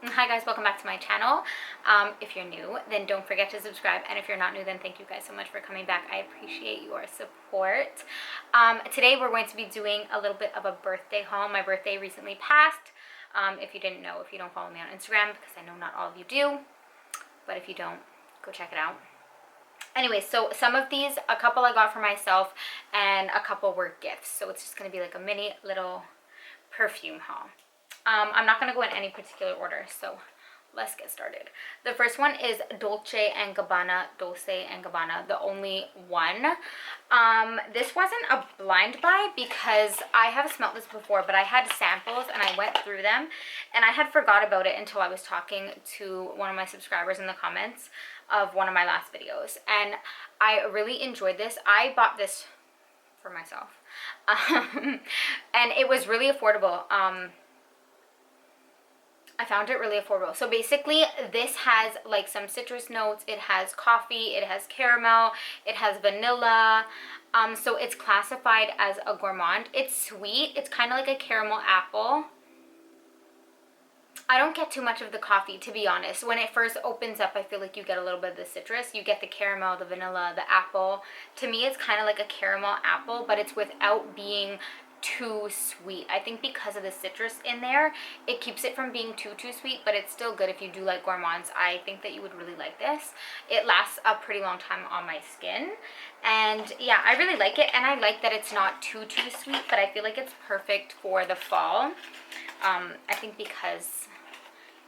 Hi guys, welcome back to my channel. If you're new, then don't forget to subscribe, and if you're not new, then thank you guys so much for coming back. I appreciate your support. Today we're going to be doing a little bit of a birthday haul. My birthday recently passed. If you didn't know, if you don't follow me on Instagram, because I know not all of you do, but if you don't, go check it out. Anyway, so some of these, a couple I got for myself and a couple were gifts, so it's just going to be like a mini little perfume haul. I'm not going to go in any particular order, so let's get started. The first one is Dolce Gabbana, the only one. This wasn't a blind buy because I have smelled this before, but I had samples and I went through them and I had forgot about it until I was talking to one of my subscribers in the comments of one of my last videos, and I really enjoyed this. I bought this for myself and it was really affordable. I found it really affordable. So basically this has like some citrus notes, it has coffee, it has caramel, it has vanilla. So it's classified as a gourmand. It's sweet. It's kind of like a caramel apple. I don't get too much of the coffee, to be honest. When it first opens up, I feel like you get a little bit of the citrus. You get the caramel, the vanilla, the apple. To me, it's kind of like a caramel apple, but it's without being too sweet. I think because of the citrus in there, it keeps it from being too sweet, but it's still good if you do like gourmands. I think that you would really like this. It lasts a pretty long time on my skin, and yeah, I really like it. And I like that it's not too sweet, but I feel like it's perfect for the fall. I think because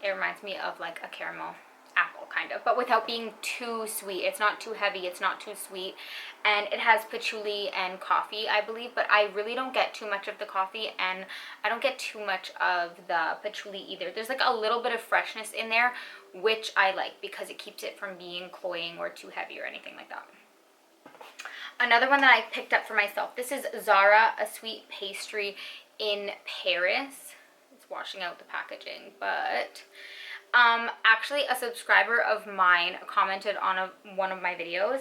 it reminds me of like a caramel apple kind of, but without being too sweet. It's not too heavy, it's not too sweet, and it has patchouli and coffee, I believe, but I really don't get too much of the coffee and I don't get too much of the patchouli either. There's like a little bit of freshness in there, which I like because it keeps it from being cloying or too heavy or anything like that. Another one that I picked up for myself, this is Zara, a sweet pastry in Paris. It's washing out the packaging, but actually a subscriber of mine commented on one of my videos.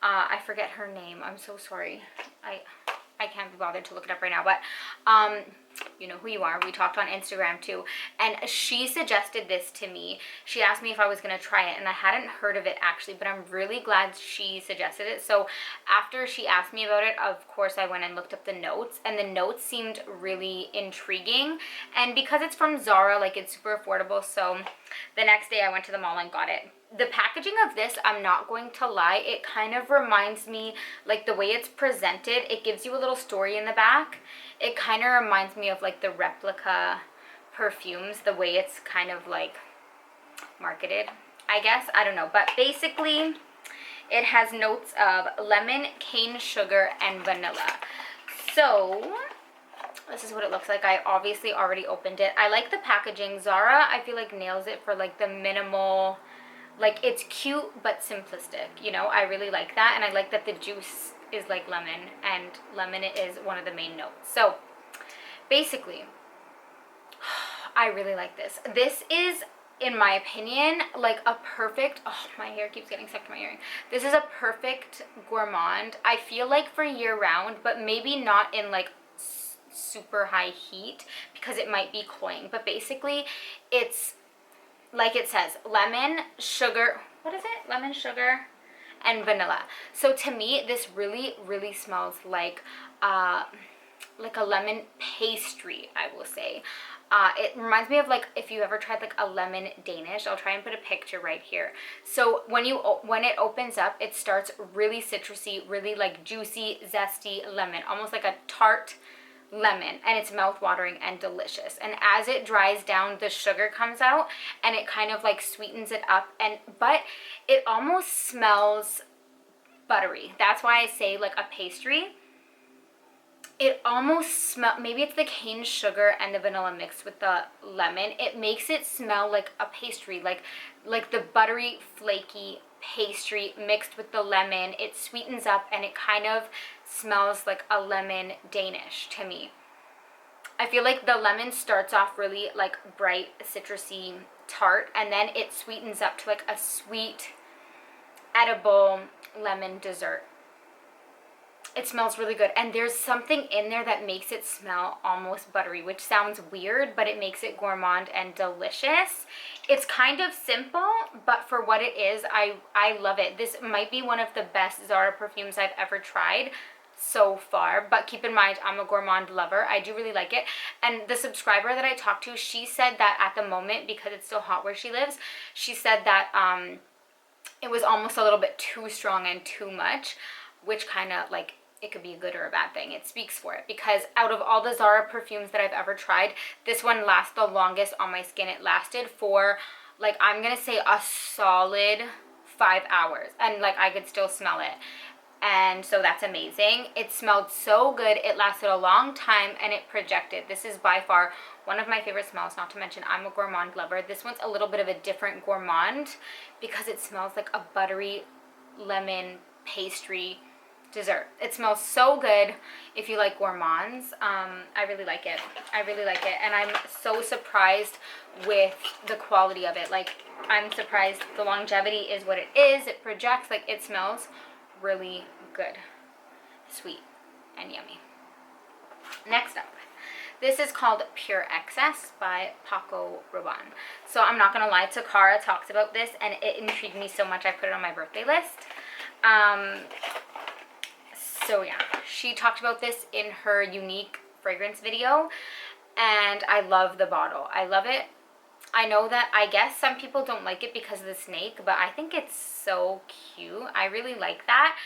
I forget her name, I'm so sorry. I can't be bothered to look it up right now, but you know who you are. We talked on Instagram too, and she suggested this to me. She asked me if I was going to try it, and I hadn't heard of it actually, but I'm really glad she suggested it. So after she asked me about it, of course I went and looked up the notes, and the notes seemed really intriguing, and because it's from Zara, like, it's super affordable, so the next day I went to the mall and got it. The packaging of this, I'm not going to lie, it kind of reminds me, like the way it's presented, it gives you a little story in the back. It kind of reminds me of like the replica perfumes, the way it's kind of like marketed, I guess. I don't know, but basically it has notes of lemon, cane sugar, and vanilla. So this is what it looks like. I obviously already opened it. I like the packaging. Zara, I feel like, nails it for like the minimal, like, it's cute but simplistic, you know. I really like that, and I like that the juice is like lemon, and lemon is one of the main notes. So basically, I really like this. This is, in my opinion, like a perfect, oh, my hair keeps getting stuck to my earring. This is a perfect gourmand. I feel like for year round, but maybe not in like super high heat because it might be cloying. But basically it's like it says, lemon, sugar, what is it? Lemon, sugar, and vanilla. So to me, this really smells like a lemon pastry, I will say. It reminds me of, like, if you ever tried like a lemon Danish. I'll try and put a picture right here. So when it opens up, it starts really citrusy, really like juicy, zesty lemon, almost like a tart lemon, and it's mouth-watering and delicious. And as it dries down, the sugar comes out and it kind of like sweetens it up, but it almost smells buttery. That's why I say like a pastry. It almost smells, maybe it's the cane sugar and the vanilla mixed with the lemon. It makes it smell like a pastry, like the buttery, flaky pastry mixed with the lemon. It sweetens up and it kind of smells like a lemon Danish to me. I feel like the lemon starts off really like bright, citrusy, tart, and then it sweetens up to like a sweet, edible lemon dessert. It smells really good, and there's something in there that makes it smell almost buttery, which sounds weird, but it makes it gourmand and delicious. It's kind of simple, but for what it is, I love it. This might be one of the best Zara perfumes I've ever tried so far, but keep in mind, I'm a gourmand lover. I do really like it. And the subscriber that I talked to, she said that at the moment, because it's still hot where she lives, she said that it was almost a little bit too strong and too much, which kind of like, it could be a good or a bad thing. It speaks for it, because out of all the Zara perfumes that I've ever tried, this one lasts the longest on my skin. It lasted for, like, I'm gonna say a solid 5 hours, and like I could still smell it. And so that's amazing. It smelled so good. It lasted a long time, and it projected. This is by far one of my favorite smells, not to mention I'm a gourmand lover. This one's a little bit of a different gourmand because it smells like a buttery lemon pastry dessert. It smells so good if you like gourmands. I really like it. I really like it, and I'm so surprised with the quality of it. Like, I'm surprised the longevity is what it is. It projects, like, it smells really good, sweet, and yummy. Next up, this is called Pure Excess by Paco Rabanne. So I'm not gonna lie, Takara talks about this, and it intrigued me so much I put it on my birthday list. So yeah, she talked about this in her unique fragrance video, and I love the bottle. I love it. I know that I guess some people don't like it because of the snake, but I think it's so cute. I really like that.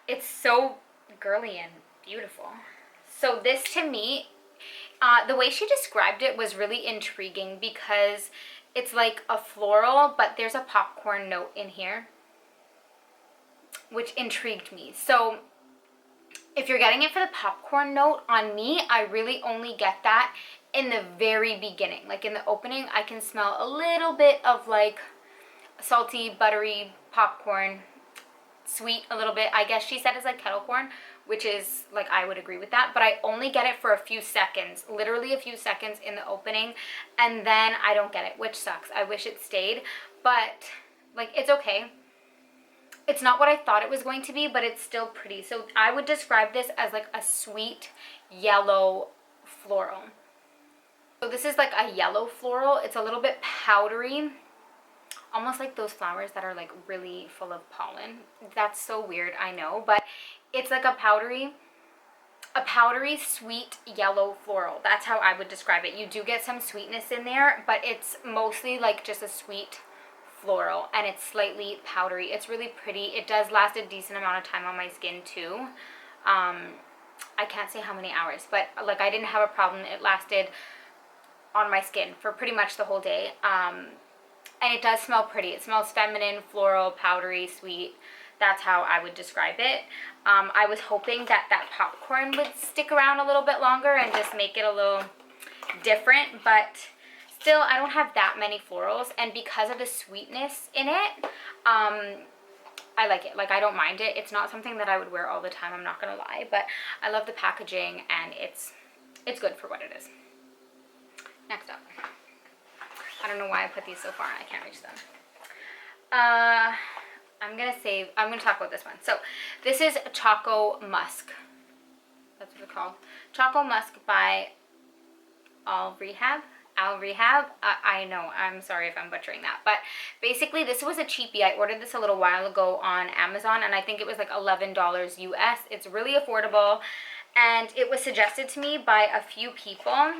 It's so girly and beautiful. So this, to me, the way she described it was really intriguing because it's like a floral, but there's a popcorn note in here, which intrigued me. So if you're getting it for the popcorn note, on me, I really only get that in the very beginning. Like in the opening, I can smell a little bit of like salty, buttery popcorn, sweet a little bit. I guess she said it's like kettle corn, which is like, I would agree with that, but I only get it for a few seconds, literally a few seconds in the opening, and then I don't get it, which sucks. I wish it stayed, but like, it's okay. It's not what I thought it was going to be, but it's still pretty. So I would describe this as like a sweet yellow floral. So this is like a yellow floral. It's a little bit powdery, almost like those flowers that are like really full of pollen. That's so weird, I know, but it's like a powdery sweet yellow floral. That's how I would describe it. You do get some sweetness in there, but it's mostly like just a sweet floral, and it's slightly powdery. It's really pretty. It does last a decent amount of time on my skin too. I can't say how many hours, but like, I didn't have a problem. It lasted on my skin for pretty much the whole day. And it does smell pretty. It smells feminine, floral, powdery, sweet. That's how I would describe it. I was hoping that that popcorn would stick around a little bit longer and just make it a little different, but still, I don't have that many florals, and because of the sweetness in it, I like it. Like, I don't mind it. It's not something that I would wear all the time, I'm not gonna lie, but I love the packaging, and it's good for what it is. Next up. I don't know why I put these so far, I can't reach them. I'm gonna talk about this one. So, this is Choco Musk. That's what it's called. Choco Musk by Al Rehab. I know, I'm sorry if I'm butchering that, but basically this was a cheapie. I ordered this a little while ago on Amazon, and I think it was like $11 US. It's really affordable, and it was suggested to me by a few people.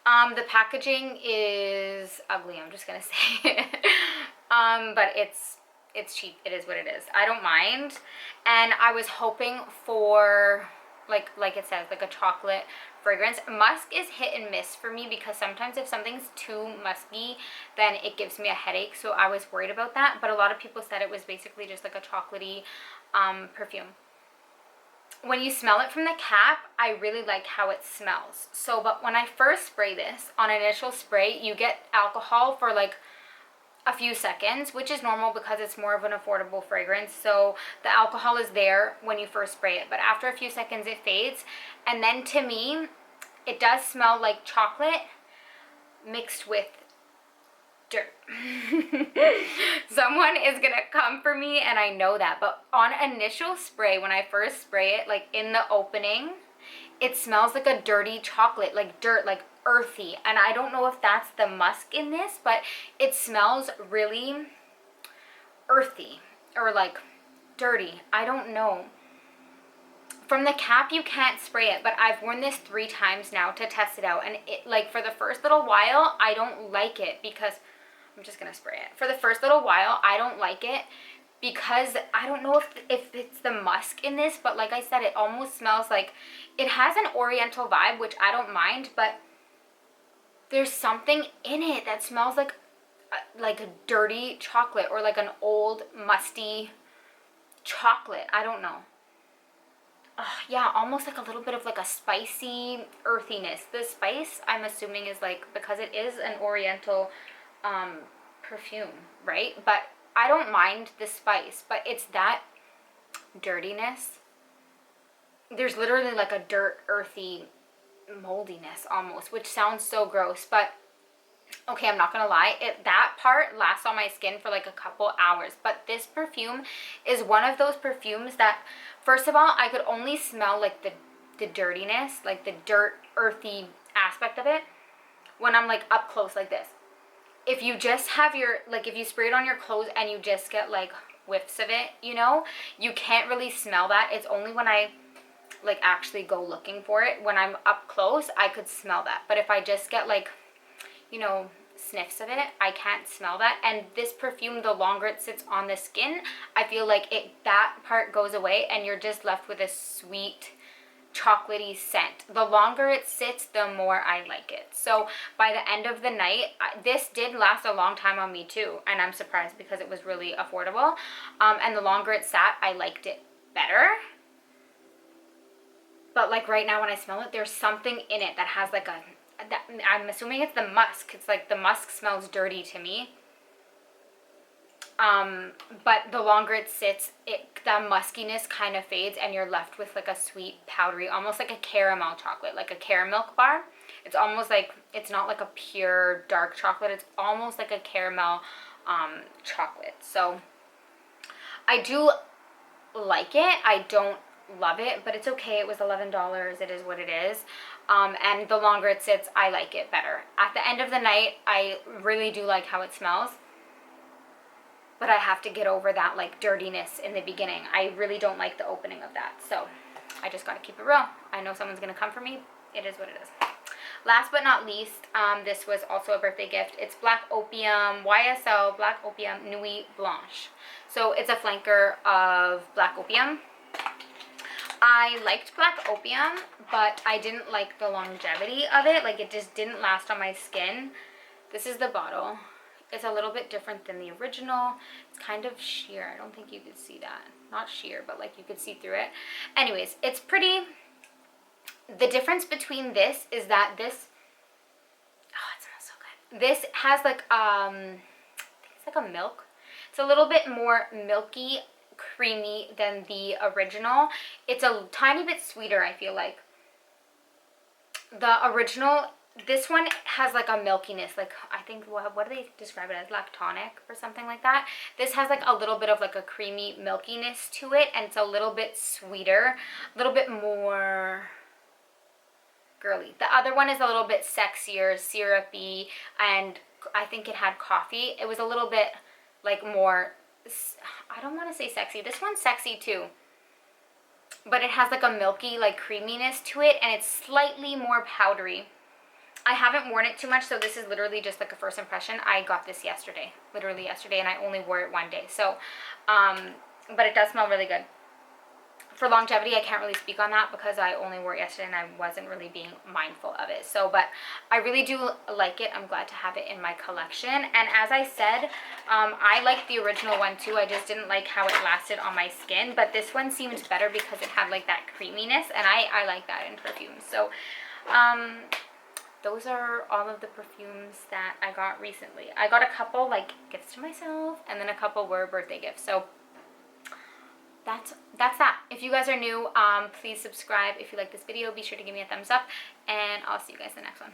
The packaging is ugly, I'm just gonna say it. But it's cheap. It is what it is. I don't mind, and I was hoping for like it says, like a chocolate fragrance. Musk is hit and miss for me because sometimes if something's too musky, then it gives me a headache, so I was worried about that, but a lot of people said it was basically just like a chocolatey perfume. When you smell it from the cap, I really like how it smells. So, but when I first spray this, on initial spray, you get alcohol for like a few seconds, which is normal because it's more of an affordable fragrance, so the alcohol is there when you first spray it, but after a few seconds it fades, and then to me it does smell like chocolate mixed with dirt. Someone is gonna come for me, and I know that. But on initial spray, when I first spray it, like in the opening, it smells like a dirty chocolate, like dirt, like earthy. And I don't know if that's the musk in this, but it smells really earthy or like dirty. I don't know. From the cap, you can't spray it, but I've worn this 3 times now to test it out. And it, like, for the first little while, I don't like it because, I'm just gonna spray it. For the first little while, I don't like it because I don't know if it's the musk in this, but like I said, it almost smells like, it has an oriental vibe, which I don't mind, but there's something in it that smells like a dirty chocolate or like an old musty chocolate. I don't know. Yeah, almost like a little bit of like a spicy earthiness. The spice, I'm assuming, is like, because it is an oriental perfume, right? But I don't mind the spice, but it's that dirtiness. There's literally like a dirt, earthy moldiness almost, which sounds so gross, but okay, I'm not gonna lie, that part lasts on my skin for like a couple hours. But this perfume is one of those perfumes that, first of all, I could only smell like the dirtiness, like the dirt, earthy aspect of it when I'm like up close like this. If you just have your, like, if you spray it on your clothes and you just get like whiffs of it, you know, you can't really smell that. It's only when I like actually go looking for it, when I'm up close, I could smell that. But if I just get like, you know, sniffs of it, I can't smell that. And this perfume, the longer it sits on the skin, I feel like that part goes away and you're just left with a sweet chocolatey scent. The longer it sits, the more I like it. So by the end of the night, this did last a long time on me too, and I'm surprised because it was really affordable. And the longer it sat, I liked it better. But like right now when I smell it, there's something in it that has like I'm assuming it's the musk. It's like the musk smells dirty to me. But the longer it sits, the muskiness kind of fades and you're left with like a sweet, powdery, almost like a caramel chocolate, like a caramel bar. It's almost like, it's not like a pure dark chocolate. It's almost like a caramel chocolate. So I do like it. I don't love it, but it's okay. It was $11. It is what it is. And the longer it sits, I like it better. At the end of the night, I really do like how it smells, but I have to get over that like dirtiness in the beginning. I really don't like the opening of that. So I just got to keep it real. I know someone's going to come for me. It is what it is. Last but not least, this was also a birthday gift. It's Black Opium, YSL Black Opium Nuit Blanche. So it's a flanker of Black Opium. I liked Black Opium, but I didn't like the longevity of it. Like, it just didn't last on my skin. This is the bottle. It's a little bit different than the original. It's kind of sheer. I don't think you could see that. Not sheer, but like you could see through it. Anyways, it's pretty. The difference between this is that this, oh, it smells so good. This has like, I think it's like a milk. It's a little bit more milky, creamy than the original. It's a tiny bit sweeter, I feel like. The original, this one has like a milkiness, like I think, what do they describe it as, lactonic or something like that. This has like a little bit of like a creamy milkiness to it, and it's a little bit sweeter, a little bit more girly. The other one is a little bit sexier, syrupy, and I think it had coffee. It was a little bit like more, I don't want to say sexy. This one's sexy too, but it has like a milky, like creaminess to it, and it's slightly more powdery. I haven't worn it too much, so this is literally just like a first impression. I got this yesterday, literally yesterday, and I only wore it one day. So, but it does smell really good. For longevity, I can't really speak on that because I only wore it yesterday and I wasn't really being mindful of it. So, but I really do like it. I'm glad to have it in my collection. And as I said, I liked the original one too. I just didn't like how it lasted on my skin. But this one seems better because it had like that creaminess, and I like that in perfumes. So, those are all of the perfumes that I got recently. I got a couple like gifts to myself, and then a couple were birthday gifts. So that's that. If you guys are new, please subscribe. If you like this video, be sure to give me a thumbs up, and I'll see you guys in the next one.